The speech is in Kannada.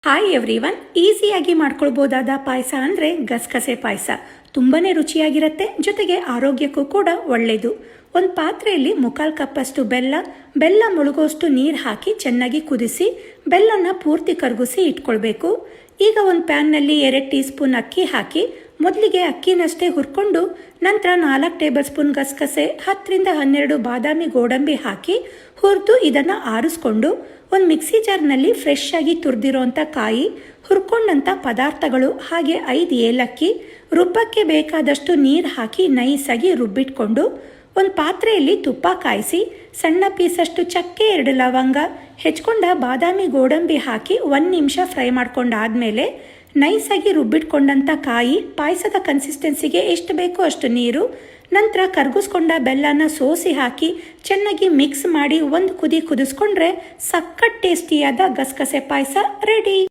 ಹಾಯ್ ಎವ್ರಿವನ್, ಈಸಿಯಾಗಿ ಮಾಡ್ಕೊಳ್ಬೋದಾದ ಪಾಯಸ ಅಂದರೆ ಗಸಗಸೆ ಪಾಯಸ. ತುಂಬಾ ರುಚಿಯಾಗಿರುತ್ತೆ, ಜೊತೆಗೆ ಆರೋಗ್ಯಕ್ಕೂ ಕೂಡ ಒಳ್ಳೆಯದು. ಒಂದು ಪಾತ್ರೆಯಲ್ಲಿ 3/4 ಕಪ್ಪಷ್ಟು ಬೆಲ್ಲ ಮುಳುಗೋಷ್ಟು ನೀರು ಹಾಕಿ ಚೆನ್ನಾಗಿ ಕುದಿಸಿ ಬೆಲ್ಲನ ಪೂರ್ತಿ ಕರಗಿಸಿ ಇಟ್ಕೊಳ್ಬೇಕು. ಈಗ ಒಂದು ಪ್ಯಾನ್ನಲ್ಲಿ 2 ಟೀ ಸ್ಪೂನ್ ಅಕ್ಕಿ ಹಾಕಿ ಮೊದಲಿಗೆ ಅಕ್ಕಿನಷ್ಟೇ ಹುರ್ಕೊಂಡು ನಂತರ 4 ಟೇಬಲ್ ಸ್ಪೂನ್ ಗಸಗಸೆ, 10ರಿಂದ 12 ಬಾದಾಮಿ ಗೋಡಂಬಿ ಹಾಕಿ ಹುರಿದು ಇದನ್ನು ಆರಿಸ್ಕೊಂಡು ಒಂದು ಮಿಕ್ಸಿ ಜಾರ್ನಲ್ಲಿ ಫ್ರೆಶ್ ಆಗಿ ತುರಿದಿರೋಂಥ ಕಾಯಿ, ಹುರ್ಕೊಂಡಂಥ ಪದಾರ್ಥಗಳು, ಹಾಗೆ 5 ಏಲಕ್ಕಿ, ರುಬ್ಬಕ್ಕೆ ಬೇಕಾದಷ್ಟು ನೀರು ಹಾಕಿ ನೈಸಾಗಿ ರುಬ್ಬಿಟ್ಕೊಂಡು ಒಂದು ಪಾತ್ರೆಯಲ್ಲಿ ತುಪ್ಪ ಕಾಯಿಸಿ ಸಣ್ಣ ಪೀಸಷ್ಟು ಚಕ್ಕೆ, 2 ಲವಂಗ, ಹೆಚ್ಕೊಂಡ ಬಾದಾಮಿ ಗೋಡಂಬಿ ಹಾಕಿ 1 ನಿಮಿಷ ಫ್ರೈ ಮಾಡ್ಕೊಂಡಾದ್ಮೇಲೆ ನೈಸಾಗಿ ರುಬ್ಬಿಟ್ಕೊಂಡಂಥ ಕಾಯಿ, ಪಾಯಸದ ಕನ್ಸಿಸ್ಟೆನ್ಸಿಗೆ ಎಷ್ಟು ಬೇಕೋ ಅಷ್ಟು ನೀರು, ನಂತರ ಕರಗಿಸ್ಕೊಂಡ ಬೆಲ್ಲನ ಸೋಸಿ ಹಾಕಿ ಚೆನ್ನಾಗಿ ಮಿಕ್ಸ್ ಮಾಡಿ ಒಂದು ಕುದಿ ಕುದಿಸ್ಕೊಂಡ್ರೆ ಸಖತ್ ಟೇಸ್ಟಿಯಾದ ಗಸಗಸೆ ಪಾಯಸ ರೆಡಿ.